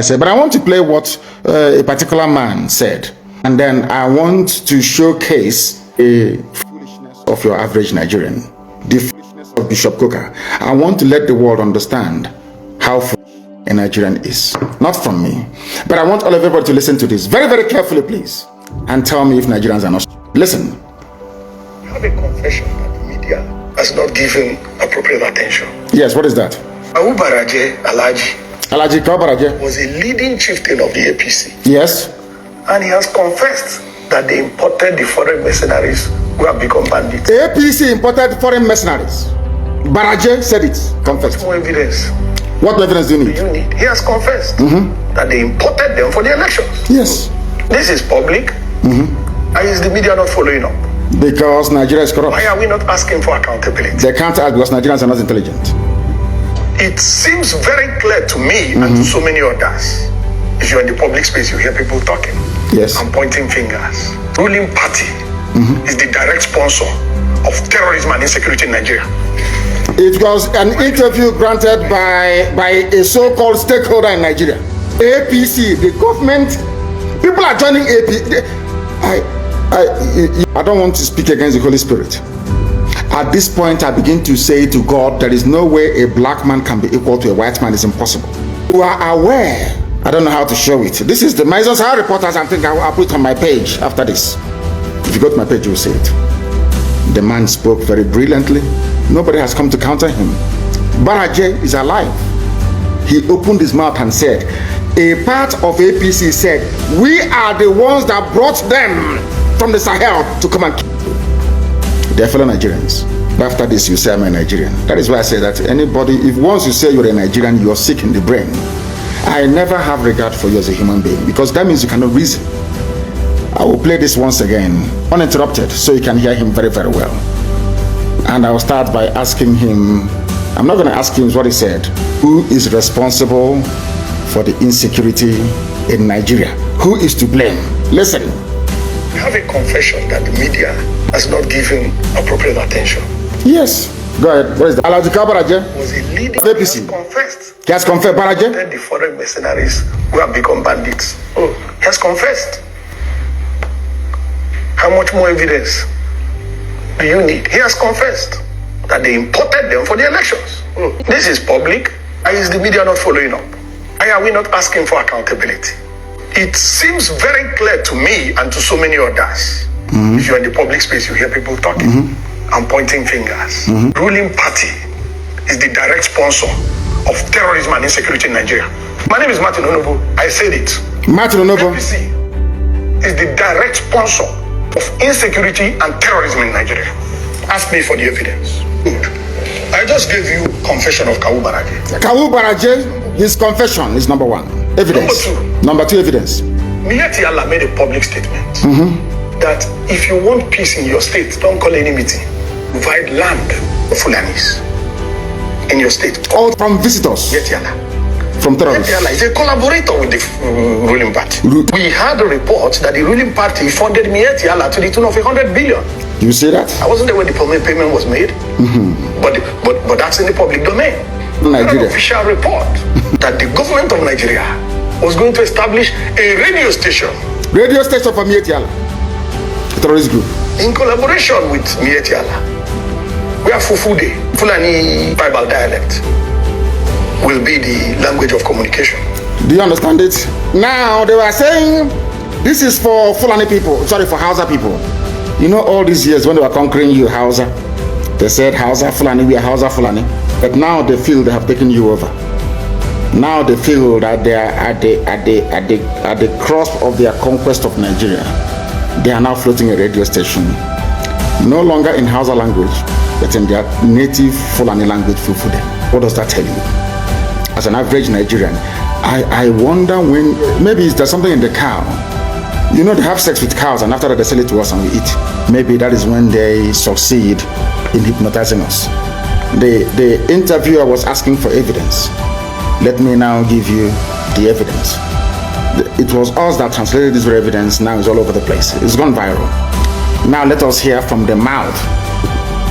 said, but I want to play what a particular man said, and then I want to showcase a foolishness of your average Nigerian, the foolishness of Bishop Coker. I want to let the world understand how foolish a Nigerian is. Not from me, but I want all of everybody to listen to this very, very carefully, please, and tell me if Nigerians are not. Listen. I have a confession that the media has not given appropriate attention. Yes, what is that? Abu Baraje Alhaji was a leading chieftain of the APC. Yes. And he has confessed that they imported the foreign mercenaries who have become bandits. APC imported foreign mercenaries. Baraje said it. Confessed. What more evidence? What evidence do you need? He has confessed that they imported them for the elections. Yes. This is public. And is the media not following up? Because Nigeria is corrupt. Why are we not asking for accountability? They can't act because Nigerians are not intelligent. It seems very clear to me and to so many others. If you're in the public space, you hear people talking. Yes. And pointing fingers. Ruling party is the direct sponsor of terrorism and insecurity in Nigeria. It was an interview granted by a so-called stakeholder in Nigeria. APC, the government, people are joining APC. I don't want to speak against the Holy Spirit. At this point, I begin to say to God, there is no way a black man can be equal to a white man. It's impossible. You are aware. I don't know how to show it. This is the Maison Sahara reporters. I think I'll put it on my page after this. If you go to my page, you'll see it. The man spoke very brilliantly. Nobody has come to counter him. Baraje is alive. He opened his mouth and said, a part of APC said, we are the ones that brought them from the Sahel to come and kill you. They're fellow Nigerians. After this, you say I'm a Nigerian. That is why I say that anybody, if once you say you're a Nigerian, you're sick in the brain. I never have regard for you as a human being, because that means you cannot reason. I will play this once again, uninterrupted, so you can hear him very, very well. And I'll start by asking him, I'm not going to ask him what he said. Who is responsible for the insecurity in Nigeria? Who is to blame? Listen. I have a confession that the media has not given appropriate attention. Yes. Go ahead. What is that? Alhaji Baraje was a leading APC. He has confessed. He has confessed, Baraje? The foreign mercenaries who have become bandits. Oh, he has confessed. How much more evidence do you need? He has confessed that they imported them for the elections. This is public. Why is the media not following up? Why are we not asking for accountability? It seems very clear to me and to so many others. If you're in the public space, you hear people talking and pointing fingers. Ruling party is the direct sponsor of terrorism and insecurity in Nigeria. My name is Martin Onobo. I said it. Martin Onobo. APC is the direct sponsor of insecurity and terrorism in Nigeria. Ask me for the evidence. Good. I just gave you confession of Kawu Baraje. Kawu Baraje, his confession is number one. Evidence. Number two, evidence. Miyetti Allah made a public statement that if you want peace in your state, don't call any meeting. Provide land for Fullanis in your state. All from visitors. Miyetti Allah. From terrorists. Miyetti Allah is a collaborator with the ruling party. We had a report that the ruling party funded Miyetti Allah to the tune of 100 billion. You see that? I wasn't there when the payment was made, but that's in the public domain. Nigeria. An official report that the government of Nigeria was going to establish a radio station. Radio station for Miyetti Allah, a terrorist group. In collaboration with Miyetti Allah, where Fufude, Fullani tribal dialect, will be the language of communication. Do you understand it? Now they were saying this is for Fullani people, sorry, for Hausa people. You know, all these years when they were conquering you, Hausa, they said Hausa Fullani, we are Hausa Fullani. But now they feel they have taken you over. Now they feel that they are at the crust of their conquest of Nigeria. They are now floating a radio station, no longer in Hausa language, but in their native Fullani language, Fufude. What does that tell you? As an average Nigerian, I wonder when, maybe there's something in the cow. You know, they have sex with cows and after that they sell it to us and we eat. Maybe that is when they succeed in hypnotizing us. The interviewer was asking for evidence. Let me now give you the evidence. It was us that translated this evidence. Now it's all over the place. It's gone viral. Now let us hear from the mouth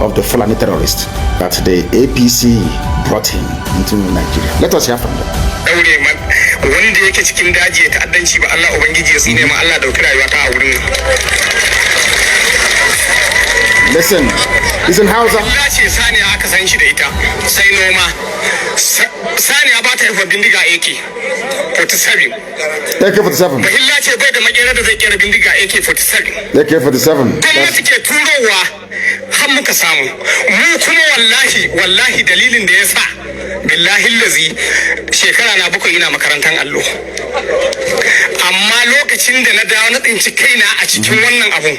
of the Fullani terrorist that the APC brought him into Nigeria. Let us hear from them. wanda yake cikin daji ya ta'addanci ba Allah ubangiji ya tsine ma Allah dauki rayuwa ta a wurin. Listen Hausa. Allah ce saniya aka san shi da ita sai noma. Saniya ba ta yi bindiga AK-47. AK-47. Bahilla ce bai da makera da zai kera bindiga AK-47. AK-47. Gwamnati ke turowa har muka samu. Mu kuma wallahi dalilin da ya sa billahi lazi shekara na 7 ina makarantar allo. Amma lokacin da na dawo na tsinci kaina a cikin wannan abun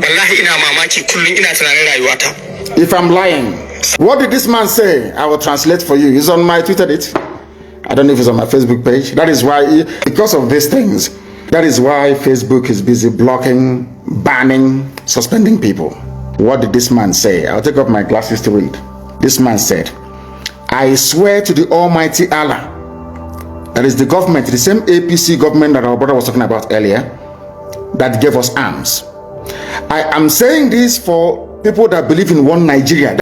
wallahi ina mamaki kullum ina tunanin rayuwata. If I'm lying, what did this man say? I will translate for you. It's on my Twitter. I don't know if it's on my Facebook page. That is why, because of these things, that is why Facebook is busy blocking, banning, suspending people. What did this man say? I'll take off my glasses to read. This man said, I swear to the Almighty Allah, that is the government, the same APC government that our brother was talking about earlier, that gave us arms. I am saying this for people that believe in one Nigeria.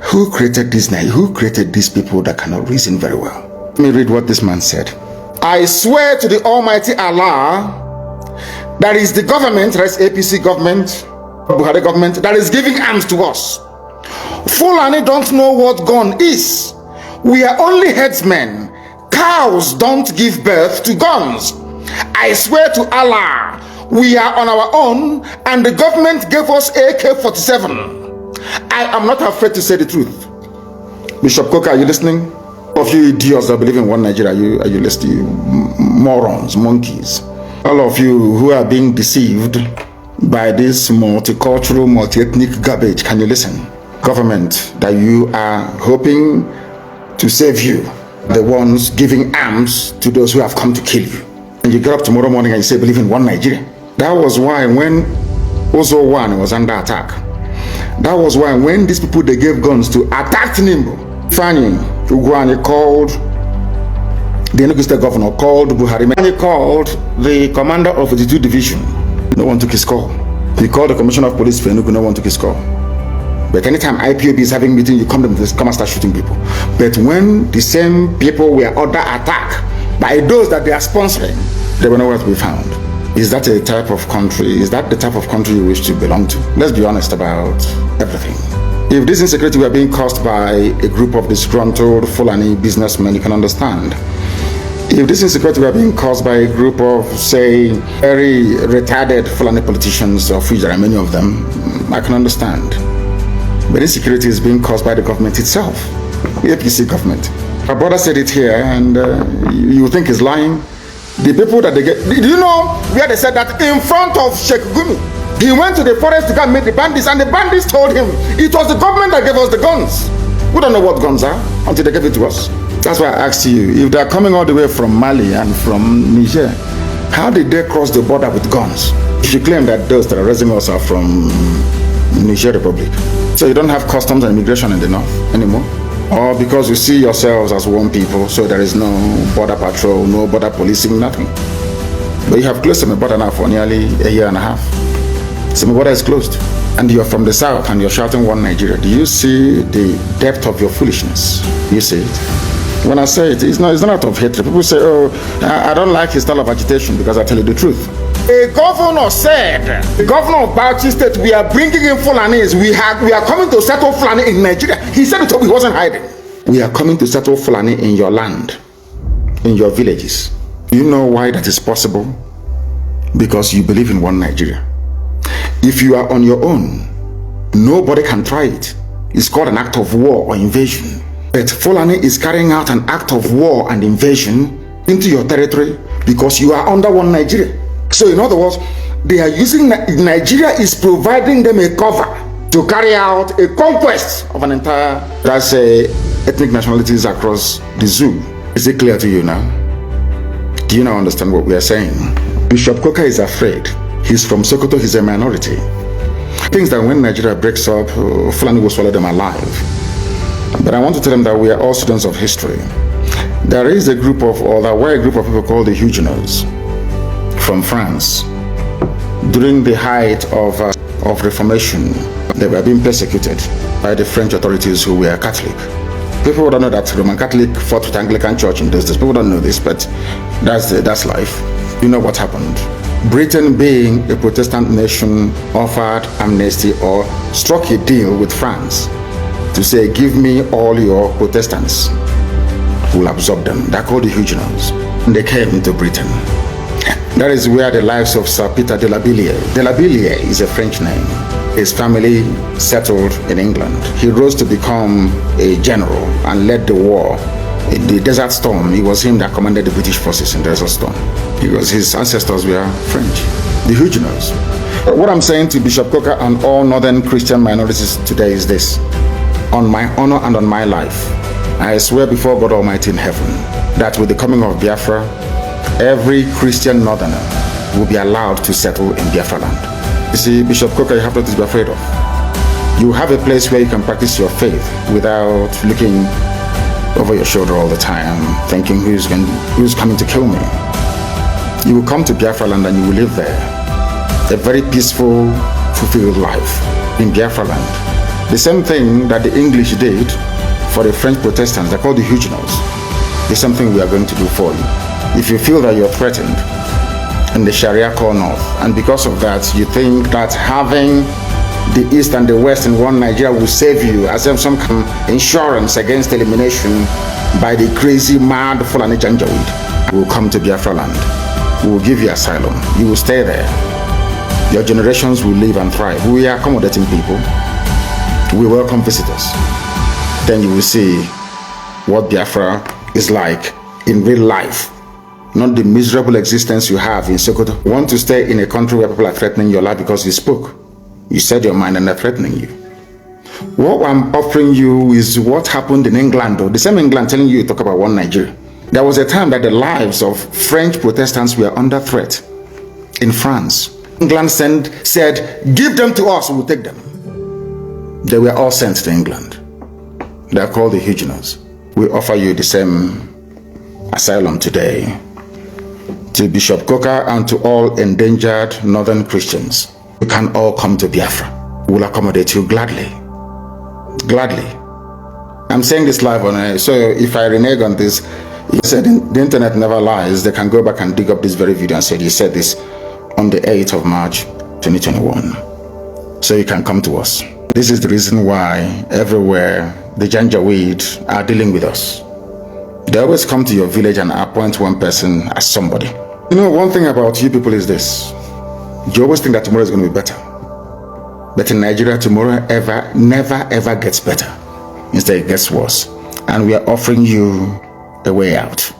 Who created this Nigeria? Who created these people that cannot reason very well? Let me read what this man said. I swear to the Almighty Allah, that is the government, that is APC government, Buhari government, that is giving arms to us. Fullani don't know what gun is. We are only headsmen. Cows don't give birth to guns. I swear to Allah, we are on our own and the government gave us AK-47. I am not afraid to say the truth. Bishop Coker, are you listening? All of you idiots that believe in one Nigeria, are you listening? You morons, monkeys. All of you who are being deceived by this multicultural, multi-ethnic garbage, can you listen? Government that you are hoping to save you, the ones giving arms to those who have come to kill you. And you get up tomorrow morning and you say, believe in one Nigeria. That was why when Ozo 1 was under attack, that was why when these people, they gave guns to attack Nimbo, Fanny Ugwani called the Enugu State Governor, called Buhari, he called the commander of the 2 division. No one took his call. He called the commissioner of police for Enugu, no one took his call. But anytime IPOB is having meeting, you come and start shooting people. But when the same people were under attack by those that they are sponsoring, they were nowhere to be found. Is that a type of country? Is that the type of country you wish to belong to? Let's be honest about everything. If this insecurity were being caused by a group of disgruntled Fullani businessmen, you can understand. If this insecurity were being caused by a group of, say, very retarded Fulani politicians, of which there are many of them, I can understand. But insecurity is being caused by the government itself, the APC government. My brother said it here, and you think he's lying. The people that they get, do you know where they said that? In front of Sheikh Gumi. He went to the forest to go and meet the bandits, and the bandits told him it was the government that gave us the guns. We don't know what guns are until they gave it to us. That's why I asked you, if they're coming all the way from Mali and from Niger, how did they cross the border with guns? If you claim that those terrorizing us are from Niger Republic, so you don't have customs and immigration in the north anymore? Or because you see yourselves as one people, so there is no border patrol, no border policing, nothing. But you have closed my border now for nearly a year and a half. So my border is closed. And you're from the south and you're shouting one Nigeria. Do you see the depth of your foolishness? You see it? When I say it, it's not out of hatred. People say, oh, I don't like his style of agitation, because I tell you the truth. A governor said, the governor of Bauchi State, we are bringing in Fulanis. We are coming to settle Fulani in Nigeria. He said it, he wasn't hiding. We are coming to settle Fulani in your land, in your villages. Do you know why that is possible? Because you believe in one Nigeria. If you are on your own, nobody can try it. It's called an act of war or invasion. But Fulani is carrying out an act of war and invasion into your territory because you are under one Nigeria. So in other words, they are using, Nigeria is providing them a cover to carry out a conquest of an entire, that's ethnic nationalities across the zoo. Is it clear to you now? Do you now understand what we are saying? Bishop Coker is afraid. He's from Sokoto, he's a minority. He thinks that when Nigeria breaks up, Fulani will swallow them alive. But I want to tell them that we are all students of history. There is a group of, or there were a group of people called the Huguenots from France. During the height of Reformation, they were being persecuted by the French authorities who were Catholic. People don't know that Roman Catholic fought with Anglican Church in those days. People don't know this, but that's life. You know what happened. Britain, being a Protestant nation, offered amnesty or struck a deal with France to say, give me all your Protestants. We'll absorb them. They're called the Huguenots. And they came into Britain. That is where the lives of Sir Peter de la Billière. De la Billière is a French name. His family settled in England. He rose to become a general and led the war. In the Desert Storm, it was him that commanded the British forces in the Desert Storm, because his ancestors were French, the Huguenots. What I'm saying to Bishop Coker and all northern Christian minorities today is this: on my honor and on my life, I swear before God Almighty in heaven that with the coming of Biafra, every Christian northerner will be allowed to settle in Biafra land. You see, Bishop Coker, you have nothing to be afraid of. You have a place where you can practice your faith without looking over your shoulder all the time, thinking who's coming to kill me. You will come to Biafra land and you will live there a very peaceful, fulfilled life in Biafra land. The same thing that the English did for the French Protestants, they're called the Huguenots. The same thing we are going to do for you. If you feel that you're threatened in the Sharia core north, and because of that you think that having the East and the West in one Nigeria will save you, as if some kind of insurance against elimination by the crazy, mad Fullani Janjaweed, will come to Biafra land. We will give you asylum. You will stay there. Your generations will live and thrive. We are accommodating people. We welcome visitors. Then you will see what Biafra is like in real life, not the miserable existence you have in Sokoto. You want to stay in a country where people are threatening your life because you spoke. You said your mind and they're threatening you. What I'm offering you is what happened in England, though. The same England telling you to talk about one Nigeria. There was a time that the lives of French Protestants were under threat in France. England said, give them to us, we'll take them. They were all sent to England. They are called the Huguenots. We offer you the same asylum today. To Bishop Coker and to all endangered northern Christians, you can all come to Biafra. We will accommodate you gladly. Gladly. I'm saying this live on air, so if I renege on this, he said the internet never lies. They can go back and dig up this very video and say he said this on the 8th of March 2021. So you can come to us. This is the reason why everywhere the Janjaweed are dealing with us. They always come to your village and appoint one person as somebody. You know, one thing about you people is this: you always think that tomorrow is going to be better. But in Nigeria, tomorrow never ever gets better. Instead, it gets worse. And we are offering you a way out.